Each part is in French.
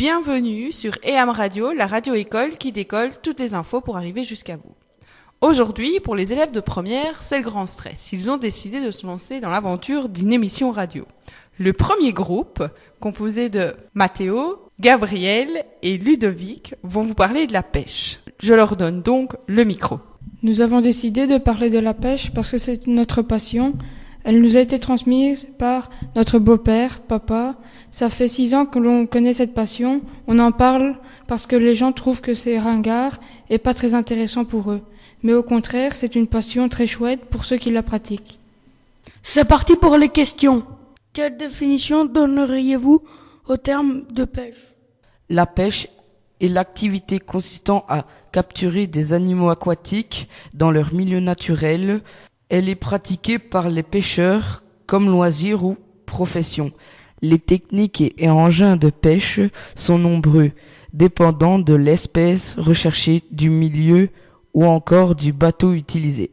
Bienvenue sur EAM Radio, la radio-école qui décolle toutes les infos pour arriver jusqu'à vous. Aujourd'hui, pour les élèves de première, c'est le grand stress. Ils ont décidé de se lancer dans l'aventure d'une émission radio. Le premier groupe, composé de Mathéo, Gabriel et Ludovic, vont vous parler de la pêche. Je leur donne donc le micro. Nous avons décidé de parler de la pêche parce que c'est notre passion. Elle nous a été transmise par notre beau-père, papa. Ça fait 6 ans que l'on connaît cette passion. On en parle parce que les gens trouvent que c'est ringard et pas très intéressant pour eux. Mais au contraire, c'est une passion très chouette pour ceux qui la pratiquent. C'est parti pour les questions. Quelle définition donneriez-vous au terme de pêche ? La pêche est l'activité consistant à capturer des animaux aquatiques dans leur milieu naturel. Elle est pratiquée par les pêcheurs comme loisir ou profession. Les techniques et engins de pêche sont nombreux, dépendant de l'espèce recherchée, du milieu ou encore du bateau utilisé.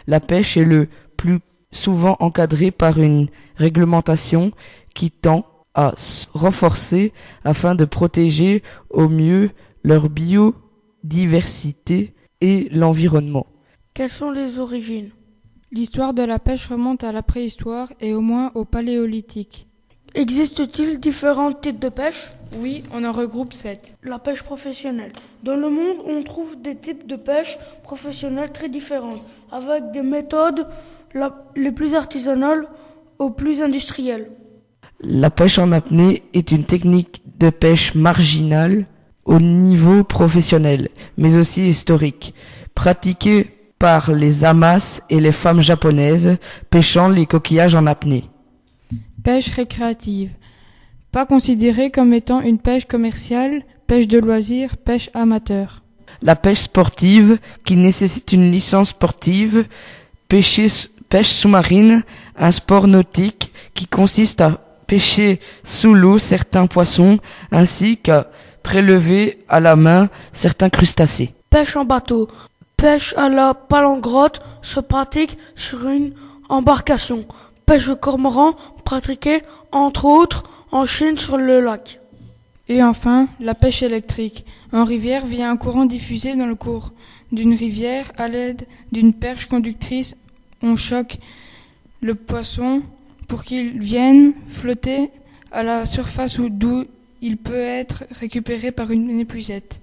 La pêche est le plus souvent encadrée par une réglementation qui tend à se renforcer afin de protéger au mieux leur biodiversité et l'environnement. Quelles sont les origines ? L'histoire de la pêche remonte à la préhistoire et au moins au paléolithique. Existe-t-il différents types de pêche ? Oui, on en regroupe 7. La pêche professionnelle. Dans le monde, on trouve des types de pêche professionnelle très différentes, avec des méthodes les plus artisanales aux plus industrielles. La pêche en apnée est une technique de pêche marginale au niveau professionnel, mais aussi historique, pratiquée par les amas et les femmes japonaises pêchant les coquillages en apnée. Pêche récréative. Pas considérée comme étant une pêche commerciale, pêche de loisir, pêche amateur. La pêche sportive, qui nécessite une licence sportive. Pêche sous-marine, un sport nautique qui consiste à pêcher sous l'eau certains poissons ainsi qu'à prélever à la main certains crustacés. Pêche en bateau. Pêche à la palangrotte se pratique sur une embarcation. Pêche au cormoran pratiquée entre autres en Chine sur le lac. Et enfin, la pêche électrique. En rivière via un courant diffusé dans le cours d'une rivière à l'aide d'une perche conductrice. On choque le poisson pour qu'il vienne flotter à la surface d'où il peut être récupéré par une épuisette.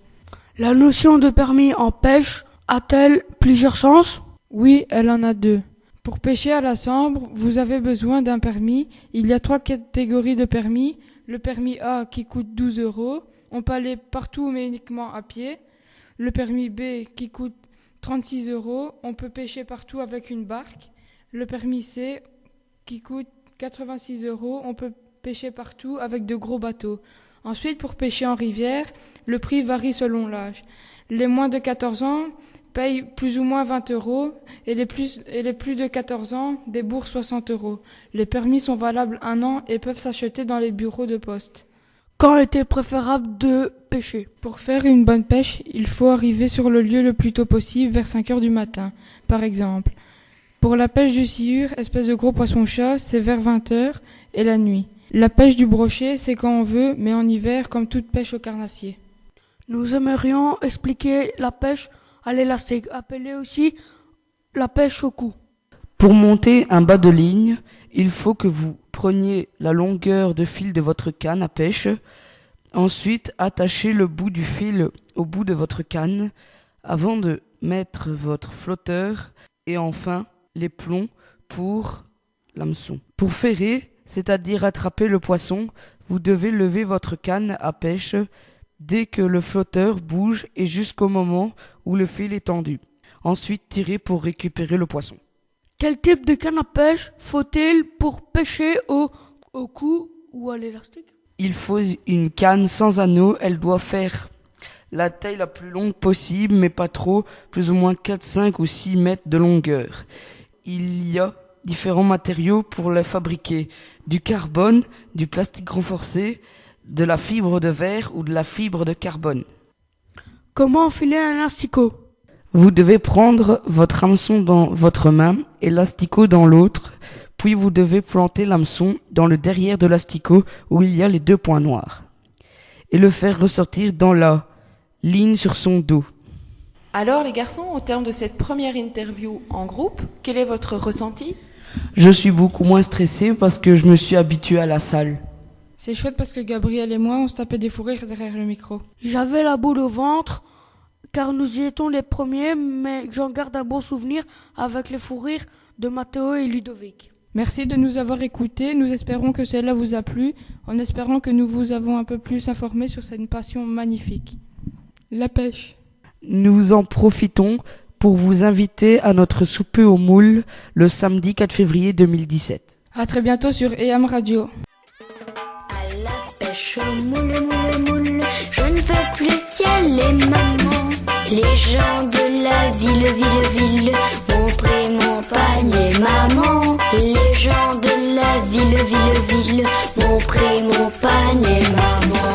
La notion de permis en pêche a-t-elle plusieurs sens ? Oui, elle en a 2. Pour pêcher à la sambre, vous avez besoin d'un permis. Il y a 3 catégories de permis. Le permis A qui coûte 12 €. On peut aller partout mais uniquement à pied. Le permis B qui coûte 36 €. On peut pêcher partout avec une barque. Le permis C qui coûte 86 €. On peut pêcher partout avec de gros bateaux. Ensuite, pour pêcher en rivière, le prix varie selon l'âge. Les moins de 14 ans payent plus ou moins 20 € et les plus de 14 ans déboursent 60 €. Les permis sont valables 1 an et peuvent s'acheter dans les bureaux de poste. Quand est-il préférable de pêcher ? Pour faire une bonne pêche, il faut arriver sur le lieu le plus tôt possible, vers 5 heures du matin, par exemple. Pour la pêche du sciure, espèce de gros poisson-chat, c'est vers 20 h et la nuit. La pêche du brochet, c'est quand on veut, mais en hiver, comme toute pêche au carnassier. Nous aimerions expliquer la pêche à l'élastique, appelée aussi la pêche au cou. Pour monter un bas de ligne, il faut que vous preniez la longueur de fil de votre canne à pêche. Ensuite, attachez le bout du fil au bout de votre canne avant de mettre votre flotteur et enfin les plombs pour l'hameçon. Pour ferrer, c'est-à-dire attraper le poisson, vous devez lever votre canne à pêche dès que le flotteur bouge et jusqu'au moment où le fil est tendu. Ensuite, tirez pour récupérer le poisson. Quel type de canne à pêche faut-il pour pêcher au cou ou à l'élastique ? Il faut une canne sans anneau. Elle doit faire la taille la plus longue possible, mais pas trop, plus ou moins 4, 5 ou 6 mètres de longueur. Il y a différents matériaux pour la fabriquer. Du carbone, du plastique renforcé, de la fibre de verre ou de la fibre de carbone. Comment enfiler un asticot ? Vous devez prendre votre hameçon dans votre main et l'asticot dans l'autre, puis vous devez planter l'hameçon dans le derrière de l'asticot où il y a les 2 points noirs. et le faire ressortir dans la ligne sur son dos. Alors les garçons, au terme de cette première interview en groupe, quel est votre ressenti? Je suis beaucoup moins stressé parce que je me suis habitué à la salle. C'est chouette parce que Gabriel et moi, on se tapait des fous rires derrière le micro. J'avais la boule au ventre car nous y étions les premiers, mais j'en garde un bon souvenir avec les fous rires de Mathéo et Ludovic. Merci de nous avoir écoutés. Nous espérons que cela vous a plu, en espérant que nous vous avons un peu plus informés sur cette passion magnifique. La pêche. Nous en profitons pour vous inviter à notre souper aux moules le samedi 4 février 2017. À très bientôt sur EM Radio. À la pêche au moule, moule, moule, je ne veux plus y aller, maman. Les gens de la ville m'ont pris mon panier, maman. Les gens de la ville m'ont pris mon panier, maman.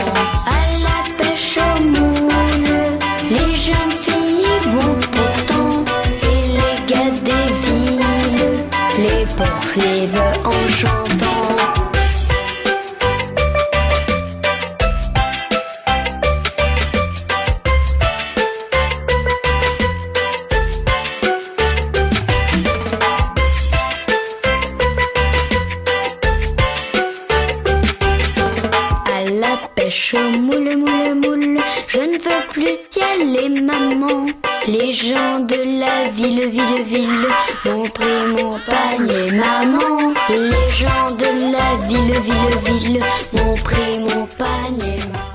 À la pêche au moule, les jeunes filles vont pourtant, et les gars des villes les poursuivent en chantant. Pêche au moule, moule, moule, je ne veux plus y aller, maman. Les gens de la ville m'ont pris mon panier, maman. Les gens de la ville m'ont pris mon panier, maman.